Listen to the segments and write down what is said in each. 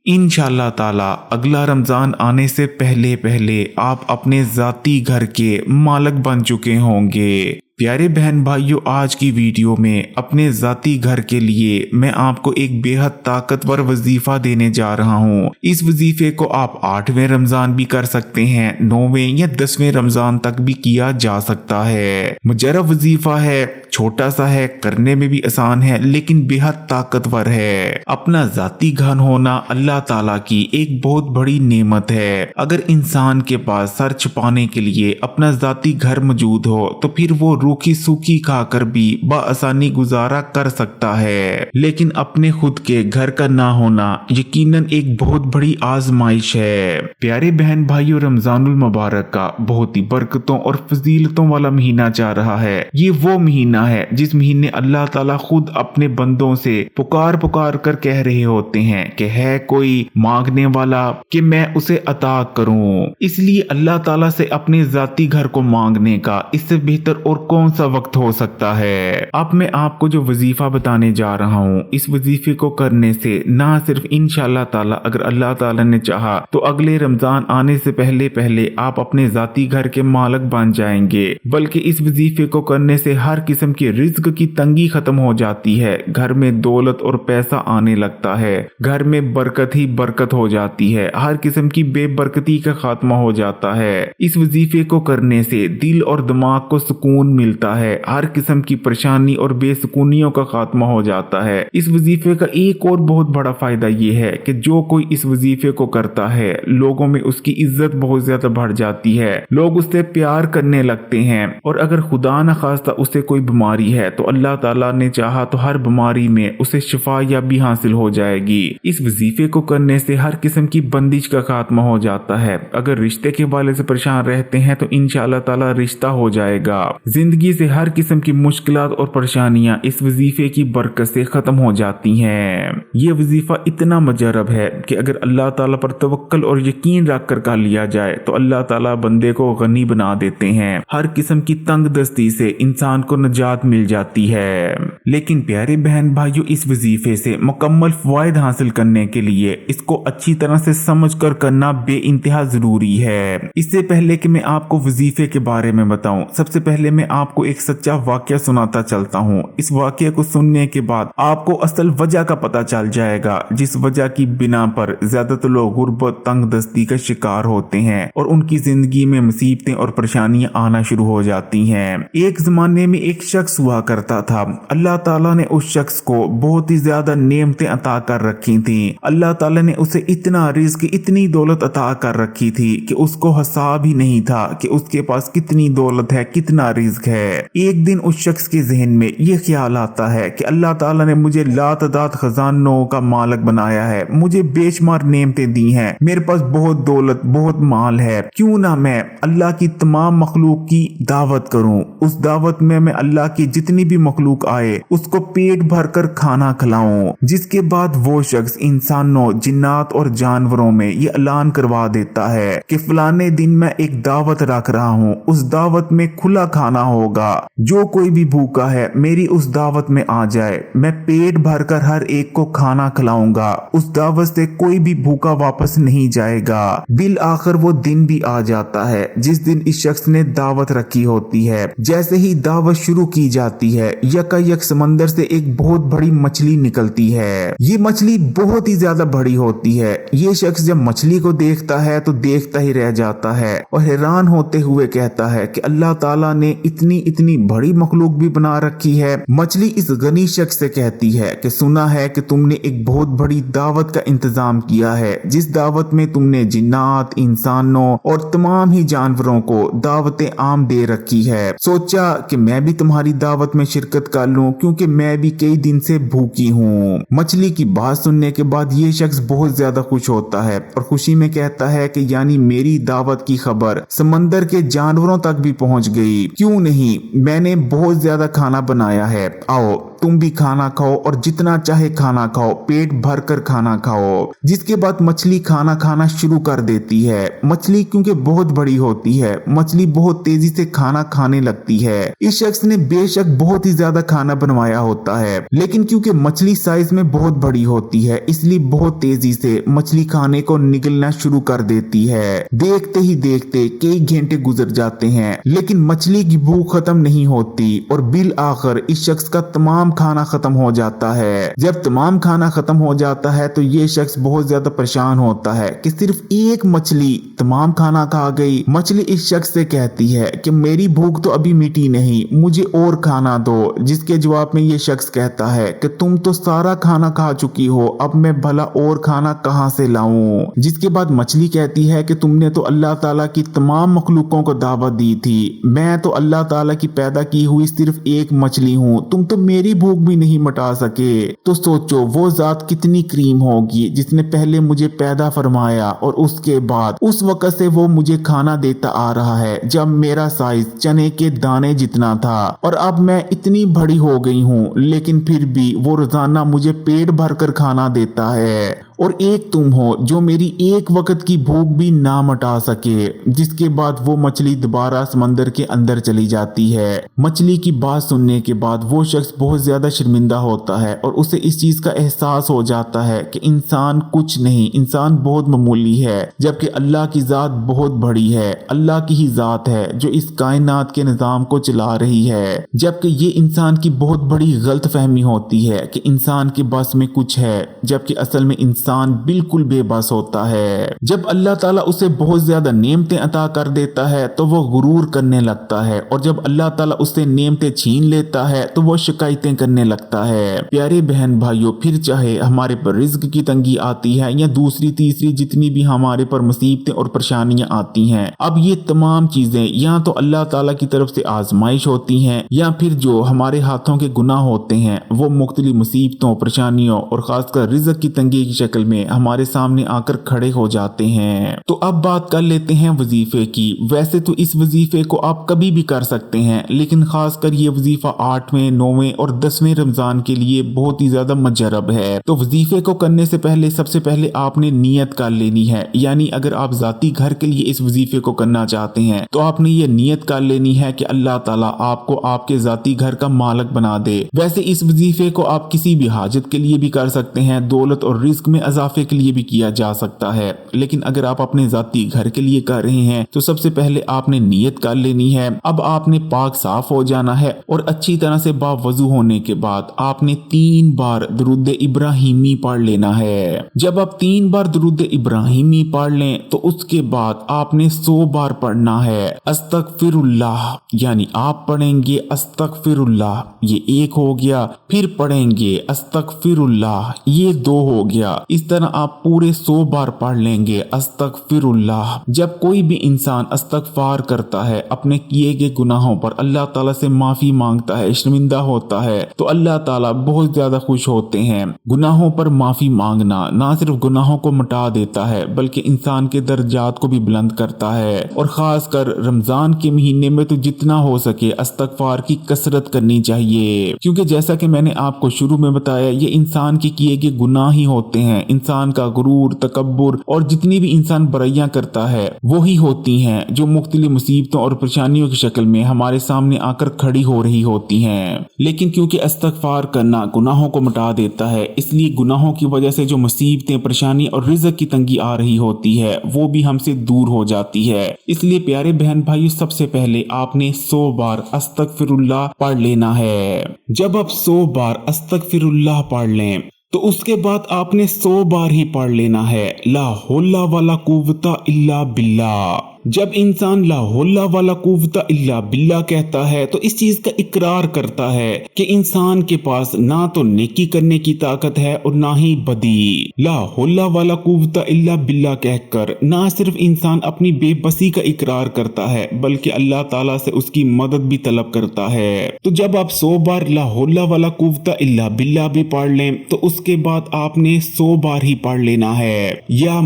इंशाअल्लाह ताला अगला रमज़ान आने से पहले पहले आप अपने ज़ाती घर के मालिक बन चुके होंगे। प्यारे बहन भाइयों, आज की वीडियो में अपने ज़ाती घर के लिए मैं आपको एक बेहद ताकतवर वजीफ़ा देने जा रहा हूँ। इस वजीफे को आप 8वें रमज़ान भी कर सकते हैं, 9वें या 10वें रमज़ान तक भी किया जा सकता है। मुजरब वजीफा है, छोटा सा है, करने में भी आसान है, लेकिन बेहद ताकतवर है। अपना ज़ाती घर होना अल्लाह ताला की एक बहुत बड़ी नेमत है। अगर इंसान के पास सर छुपाने के लिए अपना ज़ाती घर मौजूद हो तो फिर वो रूखी सूखी खाकर भी बआसानी गुजारा कर सकता है, लेकिन अपने खुद के घर का ना होना यकीनन एक बहुत बड़ी आजमाइश है। प्यारे बहन भाइयों, रमजानुल मुबारक का बहुत ही बरकतों और फजीलतों वाला महीना जा रहा है। ये वो महीना है जिस महीने अल्लाह ताला खुद अपने बंदों से पुकार पुकार कर कह रहे होते हैं कि है कोई मांगने वाला कि मैं उसे अता करूं। इसलिए अल्लाह ताला से अपने ज़ाती घर को मांगने का इससे बेहतर और कौन सा वक्त हो सकता है। अब मैं आपको जो वजीफा बताने जा रहा हूँ, इस वजीफे को करने से ना सिर्फ इंशाअल्लाह ताला अगर अल्लाह ताला ने चाहा तो अगले रमजान आने से पहले पहले आप अपने ज़ाती घर के मालिक बन जाएंगे, बल्कि इस वजीफे को करने से हर किस्म की रिज्क की तंगी खत्म हो जाती है। घर में दौलत और पैसा आने लगता है, घर में बरकत ही बरकत हो जाती है, हर किस्म की बेबरकती का खात्मा हो जाता है। इस वजीफे को करने से दिल और दिमाग को सुकून मिलता है, हर किस्म की परेशानी और बेसुकूनियों का खात्मा हो जाता है। इस वजीफे का एक और बहुत बड़ा फायदा ये है कि जो कोई इस वजीफे को करता है, लोगों में उसकी इज्जत बहुत ज्यादा बढ़ जाती है, लोग उससे प्यार करने लगते हैं। और अगर खुदा न खास्ता उसे कोई बीमारी है तो अल्लाह ताला ने चाहा तो हर बीमारी में उसे शिफा या भी हासिल हो जाएगी। इस वजीफे को करने से हर किस्म की बंदिश का खात्मा हो जाता है। अगर रिश्ते के वाले से परेशान रहते हैं तो इंशाअल्लाह ताला रिश्ता हो जाएगा। जिंदगी से हर किस्म की मुश्किलात और परेशानियां इस वजीफे की बरकत से खत्म हो जाती हैं। ये वजीफा इतना मुजरब है कि अगर अल्लाह ताला पर तवक्कल और यकीन रख कर कर लिया जाए तो अल्लाह ताला बंदे को गनी बना देते हैं। हर किस्म की तंग दस्ती से इंसान को नजात मिल जाती है। लेकिन प्यारे बहन भाइयों, इस वजीफे से मुकम्मल फायदा हासिल करने के लिए इसको अच्छी तरह से समझ कर करना बेइंतहा जरूरी है। इससे पहले कि मैं आपको वजीफे के बारे में बताऊं, सबसे पहले मैं आपको एक सच्चा वाकया सुनाता चलता हूँ। इस वाकये को सुनने के बाद आपको असल वजह का पता चल जाएगा, जिस वजह की बिना पर ज्यादातर लोग गुर्बत तंग दस्ती का शिकार होते हैं और उनकी जिंदगी में मुसीबतें और परेशानियां आना शुरू हो जाती हैं। एक जमाने में एक शख्स हुआ करता था। अल्लाह ताला ने उस शख्स को बहुत ही ज्यादा नेमतें अता कर रखी थी। अल्लाह ताला ने उसे इतना रिज़्क, इतनी दौलत अता कर रखी थी कि उसको हिसाब ही नहीं था कि उसके पास कितनी दौलत है, कितना रिज़्क है। एक दिन उस शख्स के जहन में ये ख्याल आता है कि अल्लाह ताला ने मुझे लातदाद खजानों का मालिक बनाया है, मुझे बेशुमार नेमतें दी हैं, मेरे पास बहुत दौलत, बहुत माल है। क्यों ना मैं अल्लाह की तमाम मखलूक की दावत करूं। उस दावत में मैं अल्लाह की जितनी भी मखलूक आए उसको पेट भर कर खाना खिलाऊं। जिसके बाद वो शख्स इंसानों, जिन्नात और जानवरों में ये ऐलान करवा देता है कि फलाने दिन मैं एक दावत रख रहा हूँ, उस दावत में खुला खाना होगा, जो कोई भी भूखा है मेरी उस दावत में आ जाए, मैं पेट भरकर हर एक को खाना खिलाऊंगा। उस दावत से कोई भी भूखा वापस नहीं जाएगा। बिल आखिर वो दिन भी आ जाता है जिस दिन इस शख्स ने दावत रखी होती है। जैसे ही दावत शुरू की जाती है, यकायक समंदर से एक बहुत बड़ी मछली निकलती है। ये मछली बहुत ही ज्यादा बड़ी होती है। ये शख्स जब मछली को देखता है तो देखता ही रह जाता है और हैरान होते हुए कहता है कि अल्लाह ताला ने इतनी इतनी बड़ी मखलूक भी बना रखी है। मछली इस गनी शख्स से कहती है कि सुना है कि तुमने एक बहुत बड़ी दावत का इंतजाम किया है, जिस दावत में तुमने जिन्नात, इंसानों और तमाम ही जानवरों को दावतें आम दे रखी है। सोचा कि मैं भी तुम्हारी दावत में शिरकत कर लूं, क्योंकि मैं भी कई दिन से भूखी हूँ। मछली की बात सुनने के बाद ये शख्स बहुत ज्यादा खुश होता है और खुशी में कहता है कि यानी मेरी दावत की खबर समंदर के जानवरों तक भी पहुँच गई। क्यों नहीं, मैंने बहुत ज्यादा खाना बनाया है, आओ तुम भी खाना खाओ और जितना चाहे खाना खाओ, पेट भर कर खाना खाओ। जिसके बाद मछली खाना खाना शुरू कर देती है। मछली क्योंकि बहुत बड़ी होती है, मछली बहुत तेजी से खाना खाने लगती है। इस शख्स ने बेशक बहुत ही ज्यादा खाना बनवाया होता है, लेकिन क्योंकि मछली साइज में बहुत बड़ी होती है, इसलिए बहुत तेजी से मछली खाने को निगलना शुरू कर देती है। देखते ही देखते कई घंटे गुजर जाते हैं, लेकिन मछली की भूख खत्म नहीं होती और बिल आखिर इस शख्स का तमाम खाना खत्म हो जाता है। जब तमाम खाना खत्म हो जाता है तो ये शख्स बहुत ज्यादा परेशान होता है कि सिर्फ एक मछली तमाम खाना खा गई। मछली इस शख्स से कहती है कि मेरी भूख तो अभी मिटी नहीं, मुझे और खाना दो। जिसके जवाब में ये शख्स कहता है कि तुम तो सारा खाना खा चुकी हो, अब मैं भला और खाना कहां से लाऊं। जिसके बाद मछली कहती है कि तुमने तो अल्लाह ताला की तमाम मखलूकों को दावत दी थी, मैं तो अल्लाह ताला की पैदा की हुई सिर्फ एक मछली हूँ, तुम तो मेरी भूख भी नहीं मिटा सके। तो सोचो वो जात कितनी करीम होगी जिसने पहले मुझे पैदा फरमाया और उसके बाद उस वक्त से वो मुझे खाना देता आ रहा है जब मेरा साइज चने के दाने जितना था, और अब मैं इतनी बड़ी हो गई हूँ, लेकिन फिर भी वो रोजाना मुझे पेट भर कर खाना देता है। और एक तुम हो जो मेरी एक वक्त की भूख भी ना मिटा सके। जिसके बाद वो मछली दोबारा समंदर के अंदर चली जाती है। मछली की बात सुनने के बाद वो शख्स बहुत ज्यादा शर्मिंदा होता है और उसे इस चीज का एहसास हो जाता है कि इंसान कुछ नहीं, इंसान बहुत मामूली है, जबकि अल्लाह की जात बहुत बड़ी है। अल्लाह की ही जात है जो इस कायनात के निजाम को चला रही है। जबकि ये इंसान की बहुत बड़ी गलत फहमी होती है कि इंसान के बस में कुछ है, जबकि असल में इंसान बिल्कुल बेबस होता है। जब अल्लाह ताला उसे बहुत ज्यादा नेमतें अता कर देता है तो वो गुरूर करने लगता है, और जब अल्लाह ताला उससे नेमतें छीन लेता है तो वो शिकायतें करने लगता है। प्यारे बहन भाइयों, फिर चाहे हमारे पर रिज्क की तंगी आती है या दूसरी तीसरी जितनी भी हमारे पर मुसीबतें और परेशानियां आती हैं, अब ये तमाम चीजें या तो अल्लाह ताला की तरफ से आजमाइश होती हैं या फिर जो हमारे हाथों के गुनाह होते हैं वो मुख्तलिफ मुसीबतों, परेशानियों और खासकर रिज्क की तंगी की शक्ल में हमारे सामने आकर खड़े हो जाते हैं। तो अब बात कर लेते हैं वजीफे की। वैसे तो इस वजीफे को आप कभी भी कर सकते हैं, लेकिन खासकर ये वजीफा 8वें, 9वें और 10वें रमजान के लिए बहुत ही ज्यादा मुजरब है। तो वजीफे को करने से पहले सबसे पहले आपने नियत कर लेनी है, यानी अगर आप जाती घर के लिए इस वजीफे को करना चाहते हैं तो आपने ये नियत कर लेनी है कि अल्लाह ताला आपको आपके जाती घर का मालिक बना दे। वैसे इस वजीफे को आप किसी भी हाजत के लिए भी कर सकते हैं, दौलत और रिस्क में इजाफे के लिए भी किया जा सकता है, लेकिन अगर आप अपने जाती घर के लिए कर रहे हैं तो सबसे पहले आपने नियत कर लेनी है। अब आपने पाक साफ हो जाना है और अच्छी तरह से बावजू होने के बाद आपने 3 बार दुरूद इब्राहिमी पढ़ लेना है। जब आप 3 बार दुरूद इब्राहिमी पढ़ लें तो उसके बाद आपने 100 बार पढ़ना है अस्तगफिरुल्लाह, यानी आप पढ़ेंगे अस्तगफिरुल्लाह, ये 1 हो गया, फिर पढ़ेंगे अस्तगफिरुल्लाह, ये 2 हो गया। इस तरह आप पूरे 100 बार पढ़ लेंगे अस्तगफिरुल्लाह। जब कोई भी इंसान इस्तगफार करता है, अपने किए गए गुनाहों पर अल्लाह ताला से माफी मांगता है, शर्मिंदा होता है, तो अल्लाह ताला बहुत ज्यादा खुश होते हैं। गुनाहों पर माफी मांगना ना सिर्फ गुनाहों को मिटा देता है बल्कि इंसान के दर्जात को भी बुलंद करता है। और खासकर रमजान के महीने में तो जितना हो सके इस्तगफार की कसरत करनी चाहिए, क्योंकि जैसा कि मैंने आपको शुरू में बताया, ये इंसान के किए गए गुनाह ही होते हैं। इंसान का गुरूर, तकब्बुर और जितनी भी इंसान बुराइयां करता है वो ही होती हैं जो मुख्तलिफ मुसीबतों और परेशानियों की शक्ल में हमारे सामने आकर खड़ी हो रही होती हैं। लेकिन क्योंकि इस्तगफार करना गुनाहों को मिटा देता है, इसलिए गुनाहों की वजह से जो मुसीबतें, परेशानी और रिज़्क की तंगी आ रही होती है वो भी हमसे दूर हो जाती है। इसलिए प्यारे बहन भाइयों, सबसे पहले आपने 100 बार अस्तगफिरुल्लाह पढ़ लेना है। जब आप 100 बार अस्तगफिरुल्लाह पढ़ लें तो उसके बाद आपने 100 बार ही पढ़ लेना है ला हौला वला कुव्वता इल्ला बिल्लाह। जब इंसान ला हौला वला कुव्वता इल्ला बिल्लाह कहता है तो इस चीज का इकरार करता है कि इंसान के पास ना तो नेकी करने की ताकत है और ना ही बदी। ला हौला वला कुव्वता इल्ला बिल्लाह कहकर ना सिर्फ इंसान अपनी बेबसी का इकरार करता है बल्कि अल्लाह ताला से उसकी मदद भी तलब करता है। तो जब आप 100 बार ला हौला वला कुव्वता इल्ला बिल्लाह भी पढ़ लें तो उसके बाद आपने 100 बार ही पढ़ लेना है या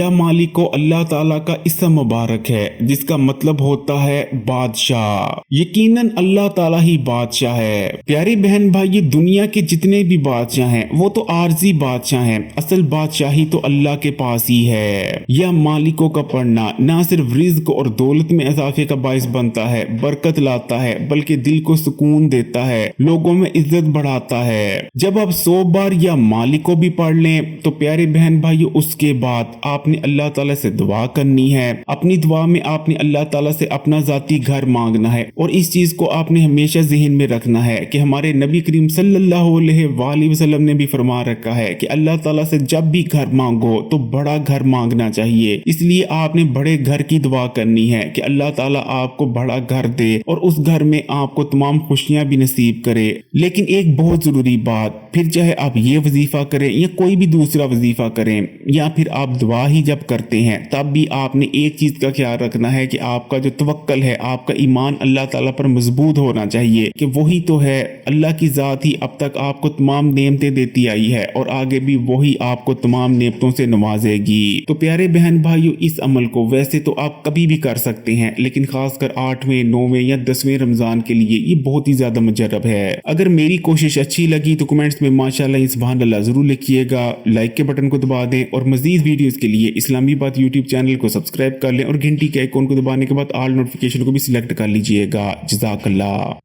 मालिको अल्लाह ताला का इस हिस्सा मुबारक है जिसका मतलब होता है बादशाह। यकीनन अल्लाह ताला ही बादशाह है। प्यारे बहन भाई, ये दुनिया के जितने भी बादशाह हैं वो तो आर्जी बादशाह हैं, असल बादशाही तो अल्लाह के पास ही है। यह मालिकों का पढ़ना न सिर्फ रिज्क और दौलत में इजाफे का बायस बनता है, बरकत लाता है, बल्कि दिल को सुकून देता है, लोगों में इज्जत बढ़ाता है। जब आप 100 बार या मालिक को भी पढ़ लें तो प्यारे बहन भाइयों उसके बाद आपने अल्लाह ताला से दुआ करनी है। अपनी दुआ में आपने अल्लाह ताला से अपना जाती घर मांगना है और इस चीज को आपने हमेशा ज़हन में रखना है कि हमारे नबी करीम सल्लल्लाहु अलैहि वसल्लम ने भी फरमा रखा है कि अल्लाह ताला से जब भी घर मांगो तो बड़ा घर मांगना चाहिए। इसलिए आपने बड़े घर की दुआ करनी है कि अल्लाह ताला आपको बड़ा घर दे और उस घर में आपको तमाम खुशियां भी नसीब करे। लेकिन एक बहुत जरूरी बात, फिर चाहे आप ये वजीफा करें या कोई भी दूसरा वजीफा करें या फिर आप दुआ ही जब करते हैं तब भी आपने एक चीज का ख्याल रखना है कि आपका जो तवक्कल है, आपका ईमान अल्लाह ताला पर मजबूत होना चाहिए कि वही तो है, अल्लाह की जात ही अब तक आपको तमाम नेमतें देती आई है और आगे भी वही आपको तमाम नेमतों से नवाजेगी। तो प्यारे बहन भाइयों, इस अमल को वैसे तो आप कभी भी कर सकते हैं, लेकिन खासकर 8वें 9वें या 10वें रमजान के लिए ये बहुत ही ज्यादा मुजर्रब है। अगर मेरी कोशिश अच्छी लगी तो कमेंट्स में माशाल्लाह सुभान अल्लाह जरूर लिखिएगा, लाइक के बटन को दबा दें और मजीद वीडियोस के लिए इस्लामी बात यूट्यूब चैनल को सब्सक्राइब कर लें और घंटी के आइकॉन को दबाने के बाद ऑल नोटिफिकेशन को भी सिलेक्ट कर लीजिएगा। जज़ाकल्लाह।